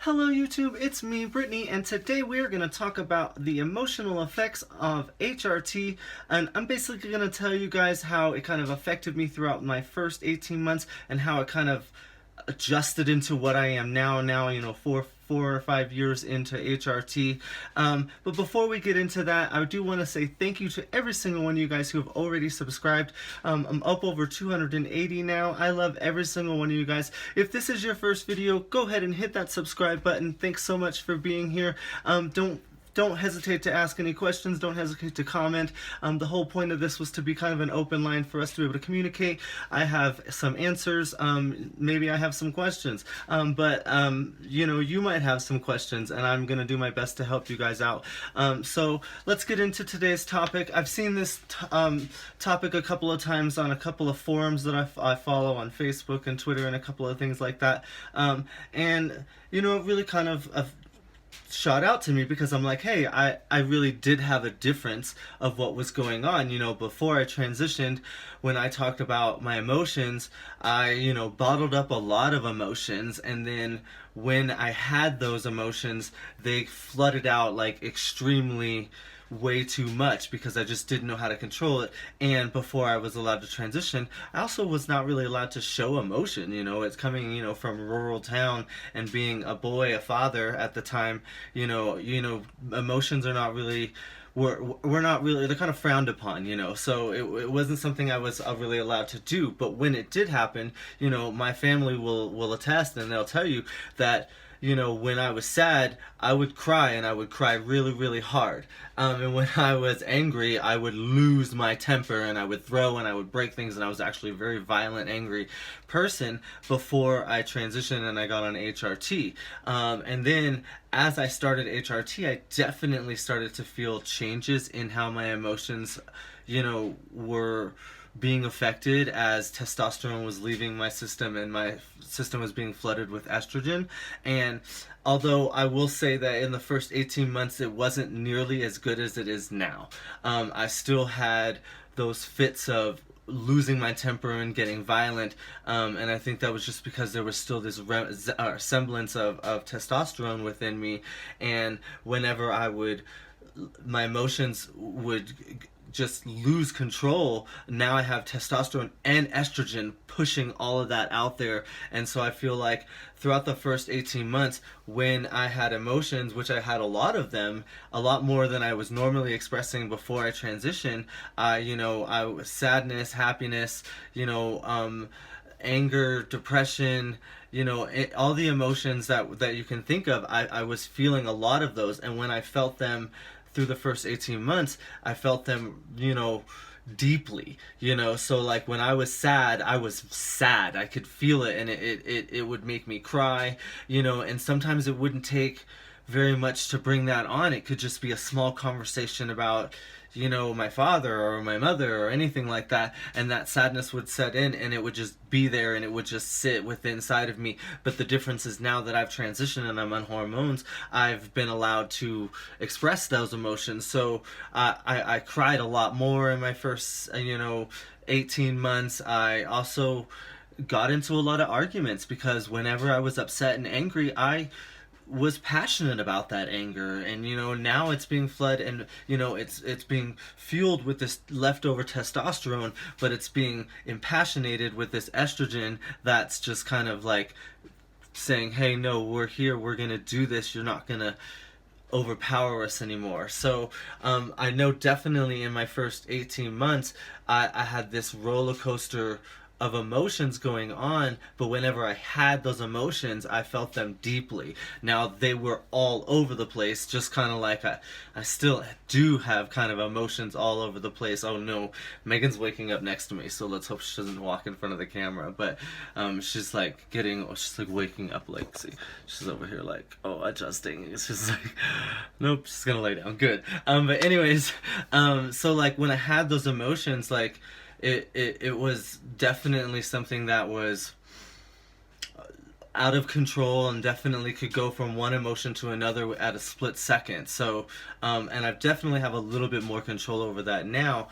Hello YouTube, it's me, Brittany, and today we're going to talk about the emotional effects of HRT, and I'm basically going to tell you guys how it kind of affected me throughout my first 18 months and how it kind of adjusted into what I am now, you know, four or 5 years into HRT. But before we get into that, I do want to say thank you to every single one of you guys who have already subscribed. I'm up over 280 now. I love every single one of you guys. If this is your first video, go ahead and hit that subscribe button. Thanks so much for being here. Don't hesitate to ask any questions. Don't hesitate to comment. The whole point of this was to be kind of an open line for us to be able to communicate. I have some answers. Maybe I have some questions. But you know, you might have some questions, and I'm going to do my best to help you guys out. So let's get into today's topic. I've seen this topic a couple of times on a couple of forums that I follow on Facebook and Twitter and a couple of things like that. And, you know, it really kind of shot out to me because I'm like, hey, I really did have a difference of what was going on. You know, before I transitioned, when I talked about my emotions, I, you know, bottled up a lot of emotions, and then when I had those emotions, they flooded out like extremely way too much because I just didn't know how to control it. And before I was allowed to transition, I also was not really allowed to show emotion. You know, it's coming, you know, from a rural town and being a boy, a father at the time. You know, emotions are not really, we're not really, they're kind of frowned upon, you know, so it wasn't something I was really allowed to do. But when it did happen, you know, my family will attest, and they'll tell you that, you know, when I was sad, I would cry, and I would cry really, really hard. And when I was angry, I would lose my temper, and I would throw, and I would break things, and I was actually a very violent, angry person before I transitioned and I got on HRT. And then as I started HRT, I definitely started to feel changes in how my emotions, you know, were being affected as testosterone was leaving my system and my system was being flooded with estrogen. And although I will say that in the first 18 months it wasn't nearly as good as it is now, I still had those fits of losing my temper and getting violent, and I think that was just because there was still this semblance of testosterone within me. And whenever my emotions would just lose control, now I have testosterone and estrogen pushing all of that out there. And so I feel like throughout the first 18 months, when I had emotions, which I had a lot of them, a lot more than I was normally expressing before I transitioned, you know, I was sadness, happiness, you know, anger, depression, you know, all the emotions that you can think of, I was feeling a lot of those. And when I felt them through the first 18 months, I felt them, you know, deeply, you know. So like when I was sad, I was sad. I could feel it, and it would make me cry, you know. And sometimes it wouldn't take very much to bring that on. It could just be a small conversation about, you know, my father or my mother or anything like that, and that sadness would set in, and it would just be there, and it would just sit within inside of me. But the difference is now that I've transitioned and I'm on hormones, I've been allowed to express those emotions. So I cried a lot more in my first, you know, 18 months. I also got into a lot of arguments because whenever I was upset and angry, I was passionate about that anger. And you know, now it's being flooded, and you know, it's being fueled with this leftover testosterone, but it's being impassionated with this estrogen that's just kind of like saying, hey, no, we're here, we're gonna do this, you're not gonna overpower us anymore. So I know definitely in my first 18 months I had this roller coaster of emotions going on, but whenever I had those emotions, I felt them deeply. Now, they were all over the place, just kind of like I still do have kind of emotions all over the place. Oh no, Megan's waking up next to me, so let's hope she doesn't walk in front of the camera. But she's like she's like waking up, like, see, she's over here like, oh, adjusting. It's just like, nope, she's gonna lay down. Good. But anyways, so like when I had those emotions, like, it was definitely something that was out of control and definitely could go from one emotion to another at a split second. So, and I definitely have a little bit more control over that now,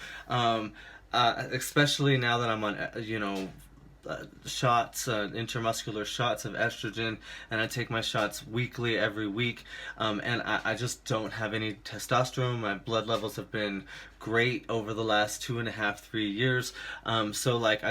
especially now that I'm on, you know, shots, intramuscular shots of estrogen, and I take my shots weekly every week, and I just don't have any testosterone. My blood levels have been great over the last 2.5, 3 years. So like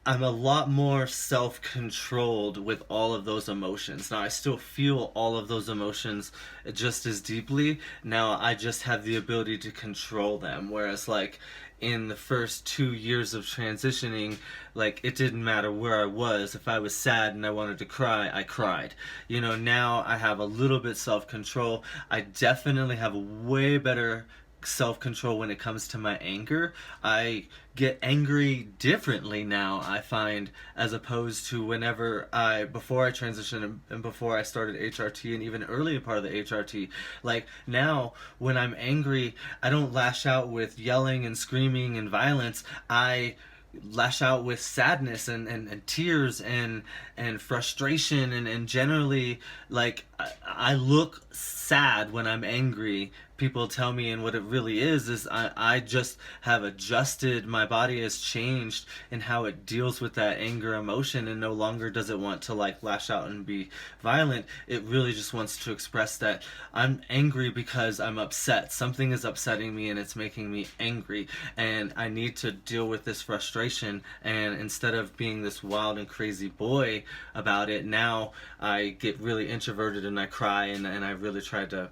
I'm a lot more self-controlled with all of those emotions. Now, I still feel all of those emotions just as deeply. Now, I just have the ability to control them. Whereas, like, in the first 2 years of transitioning, like, it didn't matter where I was. If I was sad and I wanted to cry, I cried. You know, now I have a little bit self-control. I definitely have a way better self-control when it comes to my anger. I get angry differently now, I find, as opposed to before I transitioned and before I started HRT, and even earlier part of the HRT. Like, now when I'm angry, I don't lash out with yelling and screaming and violence. I lash out with sadness and tears and frustration, and generally, like, I look sad when I'm angry. People tell me, and what it really is I just have adjusted, my body has changed in how it deals with that anger emotion, and no longer does it want to, like, lash out and be violent. It really just wants to express that I'm angry because I'm upset. Something is upsetting me and it's making me angry, and I need to deal with this frustration. And instead of being this wild and crazy boy about it, now I get really introverted and I cry, and I really try to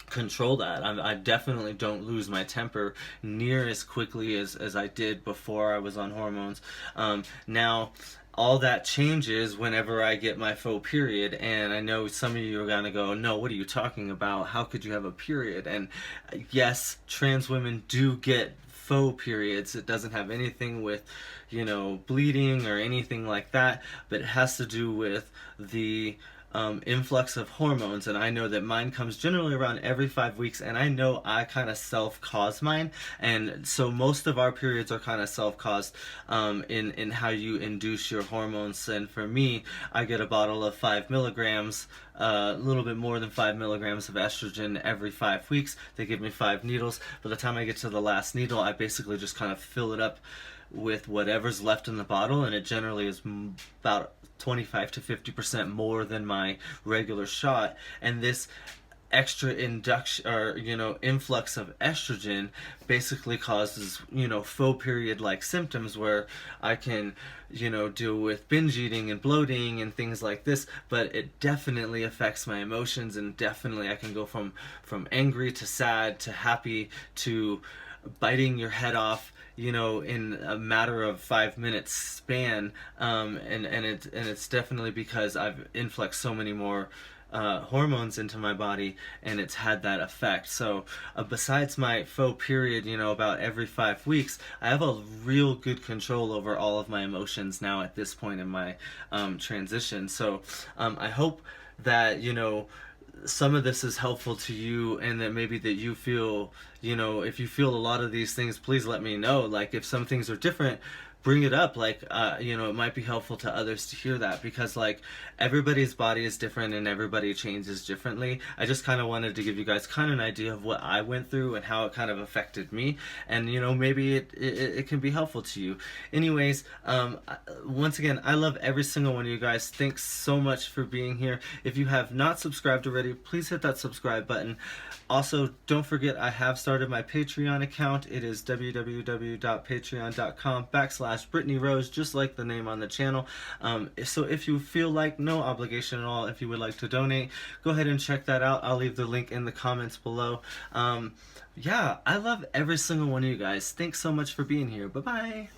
control that. I definitely don't lose my temper near as quickly as I did before I was on hormones. Now, all that changes whenever I get my faux period, and I know some of you are gonna go, no, what are you talking about? How could you have a period? And yes, trans women do get faux periods. It doesn't have anything with, bleeding or anything like that, but it has to do with the influx of hormones. And I know that mine comes generally around every 5 weeks, and I know I kind of self-cause mine, and so most of our periods are kind of self-caused in how you induce your hormones. And for me, I get a bottle of 5 milligrams, a little bit more than 5 milligrams of estrogen every 5 weeks. They give me 5 needles. By the time I get to the last needle, I basically just kind of fill it up with whatever's left in the bottle, and it generally is about 25 to 50% more than my regular shot. And this extra induction, or influx of estrogen, basically causes faux period like symptoms, where I can deal with binge eating and bloating and things like this. But it definitely affects my emotions, and definitely I can go from angry to sad to happy to biting your head off, in a matter of 5 minutes span, and it's definitely because I've influxed so many more hormones into my body, and it's had that effect. So besides my faux period, about every 5 weeks, I have a real good control over all of my emotions now at this point in my transition. So I hope that some of this is helpful to you, and that maybe that you feel, if you feel a lot of these things, please let me know. Like, if some things are different, bring it up. Like, it might be helpful to others to hear that, because, like, everybody's body is different and everybody changes differently. I just kind of wanted to give you guys kind of an idea of what I went through and how it kind of affected me, and maybe it can be helpful to you. Anyways, once again, I love every single one of you guys. Thanks so much for being here. If you have not subscribed already, please hit that subscribe button. Also, don't forget, I have started my Patreon account. It is www.patreon.com/Brittany Rose, just like the name on the channel. So if you feel like, no obligation at all, if you would like to donate, go ahead and check that out. I'll leave the link in the comments below. Yeah, I love every single one of you guys. Thanks so much for being here. Bye-bye.